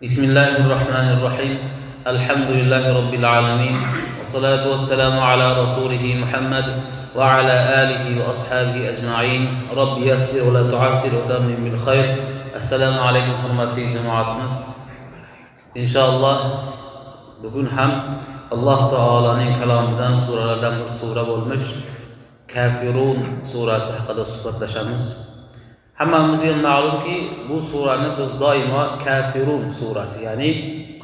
بسم الله الرحمن الرحيم الحمد لله رب العالمين والصلاة والسلام على رسوله محمد وعلى آله وأصحابه أجمعين رب يسر ولا تعسر وتمم بالخير. Assalomu alaykum hurmatli jamoatimiz. Inshaalloh bugun ham Alloh taolaning kalomidan suralardan bir sura bo'lmish Kafirun surasi haqida suhbatlashamiz. Hammamizga ma'lumki, bu surani biz doimo Kafirun surasi, ya'ni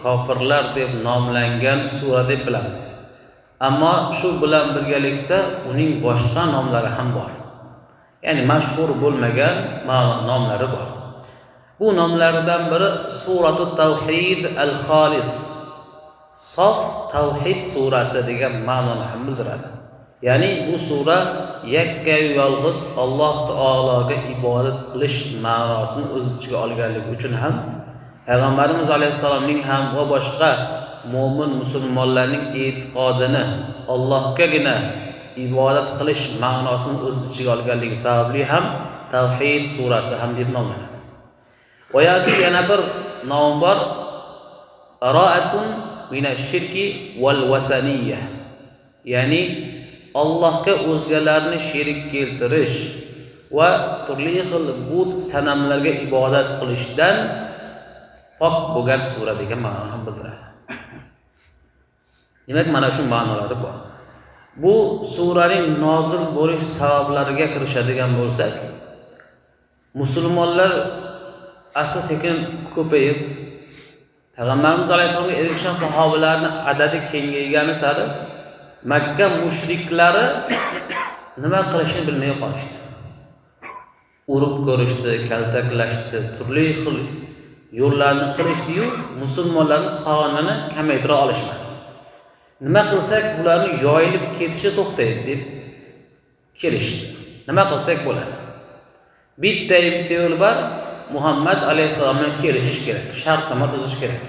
kofirlar deb nomlangan sura deb bilamiz. Ammo shu bilan birgalikda uning boshqa nomlari ham bor. Ya'ni mashhur bo'lmagan nomlari bor. Bu nomlardan biri Suratut Tavhid al-Xolis. Sof tavhid surasi degan ma'noni ham bildiradi. Ya'ni bu sura yakka yolg'iz Alloh taologa ibodat qilish ma'nosini o'z ichiga olganligi uchun ham Payg'ambarimiz alayhisolamning ham va boshqa mu'min musulmonlarning e'tiqodini Allohgagina ibodat qilish ma'nosini o'z ichiga olganligi sababli ham Tavhid surasi ham deb nomlanadi. Va yoki yana bir nom bor, Bara'atun minash-shirki wal wasaniyah. Ya'ni Allohga o'zgalarni sherik keltirish va turli xil but sanamlarga ibodat qilishdan pok bo'lgan sura degan ma'noni ham bildiradi. Demak, mana shu ma'nolari bor. Bu suraning nozil bo'lish sabablariga kirishadigan bo'lsak, musulmonlar asta-sekin ko'payib, Payg'ambarimiz alayhisolamga erishgan sahobalarning adadi kengaygani sari Makka mushriklari nima qilishni bilmay qolishdi. Urib ko'rishdi, kaltaklashdi, turli xil yo'llarni qilishdi-yu, musulmonlarning sonini kamaytira olishmadi. Nima qilsak bularni yoyilib ketishi to'xtaydi deb kelishdi. Nima qilsak bo'ladi? Bitta yo'l bor, Muhammad alayhisalom bilan kelishish kerak, shartnoma tuzish kerak.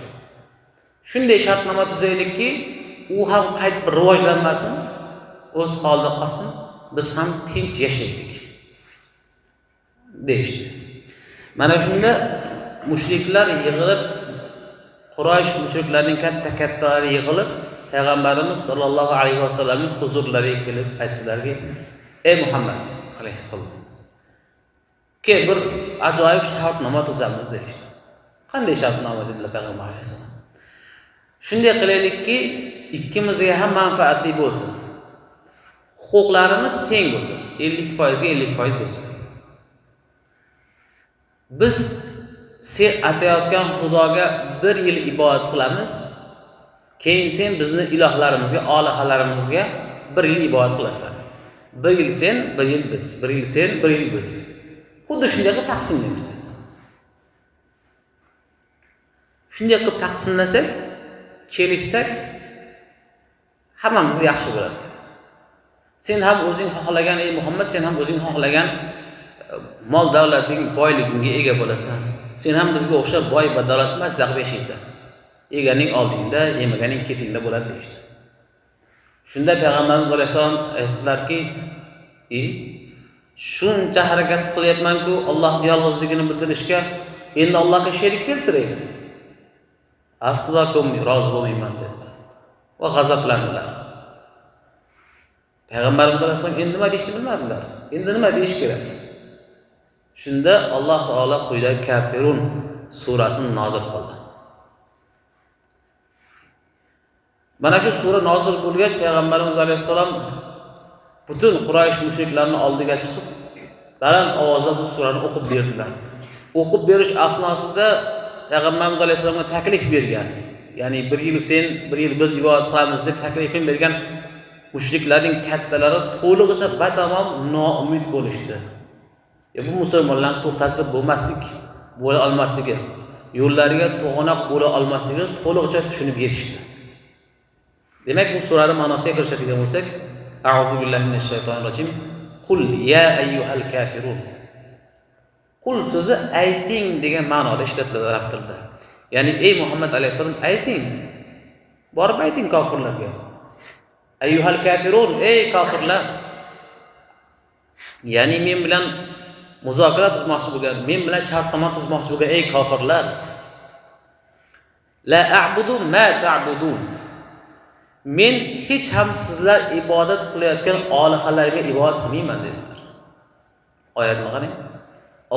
Shunday shartnoma tuzaylikki, u ham qaytib rivojlanmasin, o'z holida qolsin, biz ham tinch yashaylik deyishdi. Mana shunda mushriklar yig'ilib, Quraysh mushriklarining katta-kattalari yig'ilib, Payg'ambarimiz sollallohu alayhi vasallamning huzurlariga kelib aytdilarki: "Ey Muhammad alayhisalom, bir ajoyib shartnoma tuzamiz" deyishdi. Qanday shartnoma dedilar Payg'ambar alayhisalom? Shunday qilaylikki, ikkimizga ham manfaatli bo'lsin. Huquqlarimiz teng bo'lsin. 50% ga 50% bo'lsin. Biz sen atayotgan Xudoga 1 yil ibodat qilamiz. Keyin sen bizni ilohlarimizga, olihalarimizga 1 yil ibodat qilasan. 1 yil sen, 1 yil biz, 1 yil sen, 1 yil biz. Xuddi shunday qilib taqsimlaymiz. Shunday qilib taqsimlasak, kelishsak, hammamiz yaxshi bo'ladi. Sen ham o'zing xohlagan, ey Muhammad, sen ham o'zing xohlagan mol davlating, boyligingga ega bo'lasan. Sen ham bizga o'xshab boy va davlat mazza yashaysan. Eganing oldingda, yemaganing ketingda bo'ladi deydi. Shunda Payg'ambarimiz alayhisalom aytdilarki: shuncha harakat qilyapman-ku Allohning yolg'izligini bildirishga, endi Allohga sherik keltiraymi? Aslo rozi bo'lmayman dedilar va g'azablandilar. Payg'ambarimiz alayhisalom endi nima deyishni bilmadilar. Endi nima deyish kerak? Shunda Alloh taolo quyidagi Kafirun surasini nozil qildi. Mana shu sura nozil bo'lgach, Payg'ambarimiz alayhisalom butun Quraysh mushriklarning oldiga chiqib, baland ovozda bu surani o'qib berdilar. O'qib berish asnosida Payg'ambarimiz alayhisalomga taklif bergan. Ya'ni 1 yil sen, 1 yil biz ibodat qilamiz deb taklifini bergan mushriklarning kattalari to'lig'icha batamom noumid bo'lishdi. Bu musulmonlarni to'xtatib bo'la olmasligi, yo'llariga to'g'anoq bo'la olmasligi to'lig'icha tushunib yetishdi. Demak, bu suraning ma'nosiga kirishadigan bo'lsak, A'udhu billahi minash shaytonir rojim. Qul ya ayyuhal kafirun. Qul so'zi ayting degan ma'noda ishlatiladi arab tilida. Ya'ni ey Muhammad alayhisalom ayting. Borib ayting kofirlarga. Ayyuhal kafirun, ey kofirlar. Ya'ni men bilan muzokara tuzmoqchi bo'lgan, men bilan shartnoma tuzmoqchi bo'lgan ey kofirlar. La a'budu ma ta'budun. Men hech ham sizlar ibodat qilayotgan olihalarga ibodat qilmayman dedilar. Oyatni qarang.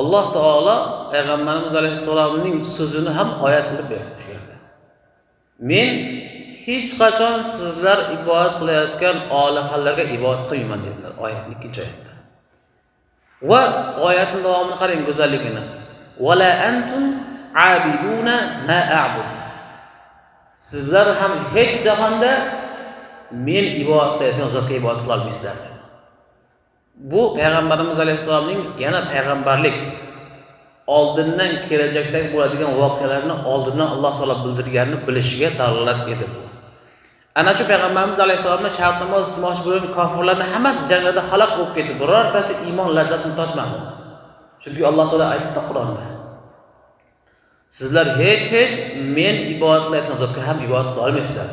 Alloh taolo payg'ambarimiz alayhisolamning so'zini ham oyat qilib berdi. Men hech qachon sizlar ibodat qilayotgan olihalarga ibodat qilmayman dedilar oyatning 2-oyatda. Va oyatning davomini qarang go'zalligini. Wala antum abiduna ma a'bud. Sizlar ham hech jahonda men ibodat qilayotgan zotga ibodat qila olmaysizlar. Bu payg'ambarimiz alayhisolamning yana payg'ambarlik oldindan kelajakdagi bo'ladigan voqealarni oldindan Alloh taolo bildirganini bilishiga dalolat edi. Ana shu payg'ambarimiz alayhisolamning shartnoma tutmoqchi bo'lgan kofirlarning hammasi janglarda halok bo'lib ketdi. Birortasi iymon lazzatini totmadi. Chunki Alloh taolo aytdi Qur'onda. Sizlar hech men ibodat qilayotgan zotga ham ibodat qila olmaysizlar.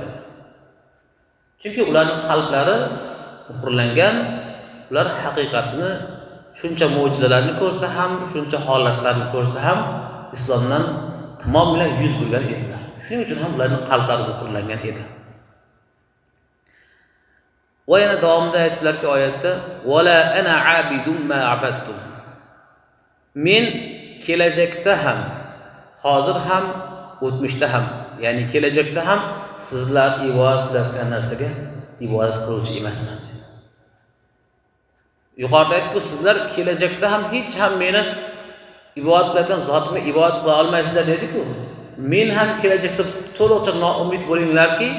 Chunki ularning qalblari muhrlangan, ular haqiqatni shuncha mo'jizalarni ko'rsa ham, shuncha holatlarni ko'rsa ham islomdan tamomila yuz o'rgan edilar. Shuning uchun ham ularning qalblari muhrlangan edi. Va yana davomida aytdilarki oyatda wala ana abidun ma abadtum. Men kelajakda ham, hozir ham, o'tmishda ham, ya'ni kelajakda ham sizlar ibodat qilayotgan narsaga ibodat qiluvchi emasman. Yuqorida aytib, sizlar kelajakda ham hech ham meni ibodat qilayotgan zotimga ibodat qila olmaysizlar dedi-ku. Men ham kelajakda to'liqcha noumid bo'linglarki,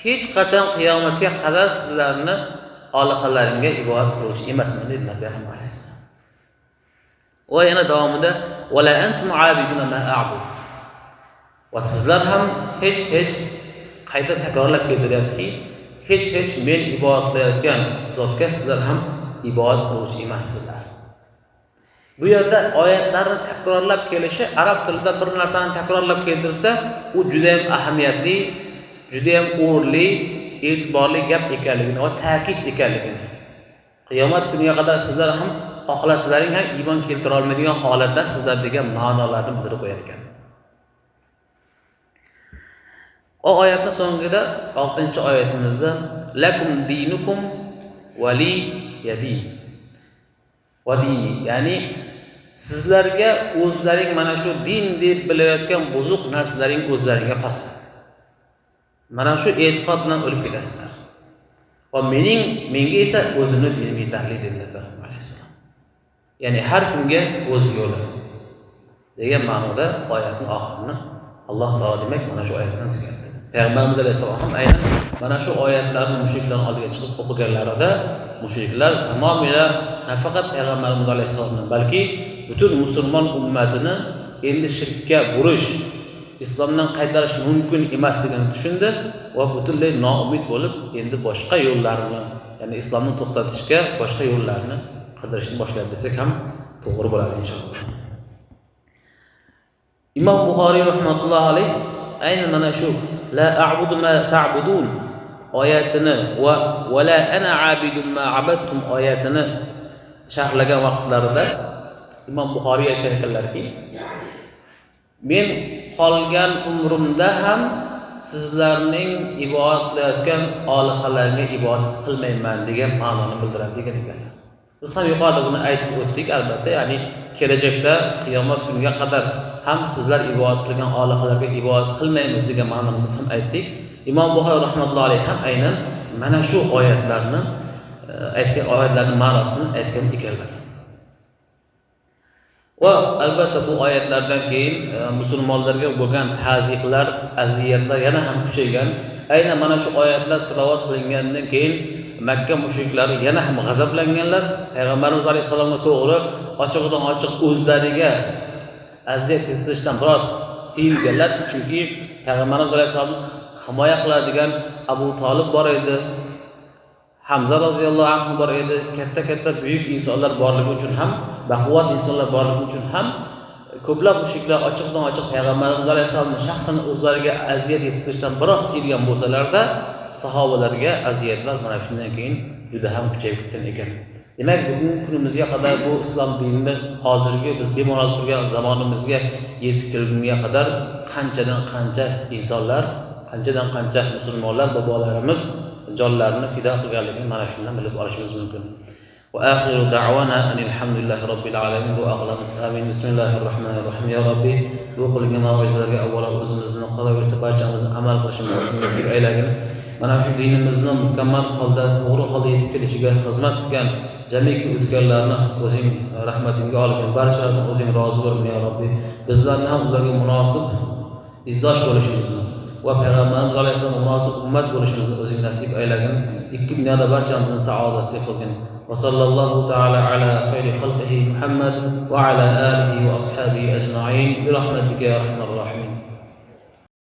hech qachon qiyomatga qadar sizlarni olihalaringga ibodat qiluvchi emasman dedilar Payg'ambar alayhisalom. Va yana davomida wala antum abiduna ma a'bud. Va sizlar ham hech qayta takrorlab keltiryaptiki, hech men ibodat qilayotgan zotga sizlar ham ibodat qiluvchi emassizlar. Bu yerda oyatlarni takrorlab kelishi arab tilida bir narsani takrorlab keltirsa, u juda ham ahamiyatli, juda ham o'rli, e'tiborli gap ekanligini va ta'kid ekanligini. Qiyomat kuniga qadar sizlar ham xohlasizlaring ham iymon keltira olmaydigan holatda sizlar degan ma'nolarni bildirib qo'yar ekan. O oyatning so'ngida 6-oyatimizda lakum dinukum wali yadi. Vadini, ya'ni sizlarga o'zlaring mana shu din deb bilayotgan buzuq narsalaring o'zlaringga xos. Mana shu e'tiqod bilan o'lib ketasizlar. Va menga esa o'zimni dinim yetarli dedilar Payg'ambar alayhisalom. Ya'ni har kimga o'z yo'li degan ma'noda oyatning oxirini Alloh taolo demak mana shu oyatdan tugatdi. Payg'ambarimiz alayhisalom ham aynan mana shu oyatlarni mushriklar oldiga chiqib o'qiganlarida mushriklar tamomila nafaqat Payg'ambarimiz alayhisalomni, balki butun musulmon ummatini endi shirkka burish, islomdan qaytarish mumkin emasligini tushundi va butunlay noumid bo'lib, endi boshqa yo'llarni, ya'ni islomni to'xtatishga boshqa yo'llarni qidirishni boshladi desak ham to'g'ri bo'ladi inshaalloh. Imom Buxoriy rahmatullohi alayh aynan mana shu la a'budu ma ta'budun oyatini va la ana abidun ma abadtum oyatini sharhlagan vaqtlarida Imom Buxoriy aytgan ekanlarki, men qolgan umrimda ham sizlarning ibodat qilayotgan olihalarga ibodat qilmayman degan ma'noni bildiradi degan ekanlar. Biz ham yuqorida buni aytib o'tdik albatta, ya'ni kelajakda qiyomat kuniga qadar ham sizlar ibodat qilgan olihalarga ibodat qilmaymiz degan ma'noni biz ham aytdik. Imom Buxoriy rahmatullohi alayhi ham aynan mana shu oyatlarni aytgan oyatlarning ma'nosini aytgan ekanlar. Va albatta bu oyatlardan keyin musulmonlarga bo'lgan ta'ziqlar, aziyatlar yana ham kuchaygan. Aynan mana shu oyatlar tilovat qilingandan keyin Makka mushriklari yana ham g'azablanganlar. Payg'ambarimiz alayhisolamga to'g'ri ochiqdan ochiq o'zlariga aziyat yetkazishdan biroz tiyilganlar, chunki Payg'ambarimiz alayhisolamni himoya qiladigan Abu Talib bor edi, Hamza roziyallohu anhu bor edi, katta buyuk insonlar borligi uchun ham, baquvvat insonlar borligi uchun ham ko'plab mushriklar ochiqdan ochiq Payg'ambarimiz alayhisolamning shaxsini o'zlariga aziyat yetkazishdan biroz tiyilgan bo'lsalarda, sahobalarga aziyatlar mana shundan keyin juda ham kuchayib ketgan ekan. Demak, bugungi kunimizga qadar bu islom dinini hozirgi biz bemalol turgan zamonimizga yetib kelgunga qadar qanchadan qancha insonlar, qanchadan qancha musulmonlar bobolarimiz jonlarini fido qilganligini mana shundan bilib olishimiz mumkin. Wa akhiru da'wana alhamdulillahi robbil alamin. Duo qilamiz. Amin. Bismillahir rohmanir rohim. Ya Robbi, bu qilgan ma'ruzalarga avvalo o'zimizni qolaversa barchamiz amal qilishimizni nasib aylagin. Mana shu dinimizni mukammal holda, to'g'ri holda yetib kelishiga xizmat qilgan jamiki o'tganlarni o'zing rahmatingga olgin, barchalarni o'zing rozi bo'lgin ya Robbi. Bizlarni ham ularga munosib izdosh bo'lishimizni va payg'ambarimiz alayhisalom munosib ummat bo'lishimizni o'zing nasib aylagin. Ikki dunyoda barchamizni saodatli qilgin. Va sallallohu ta'ala ala xayri xalqihi Muhammad va ala alihi va ashabihi ajma'in bi rahmatika ya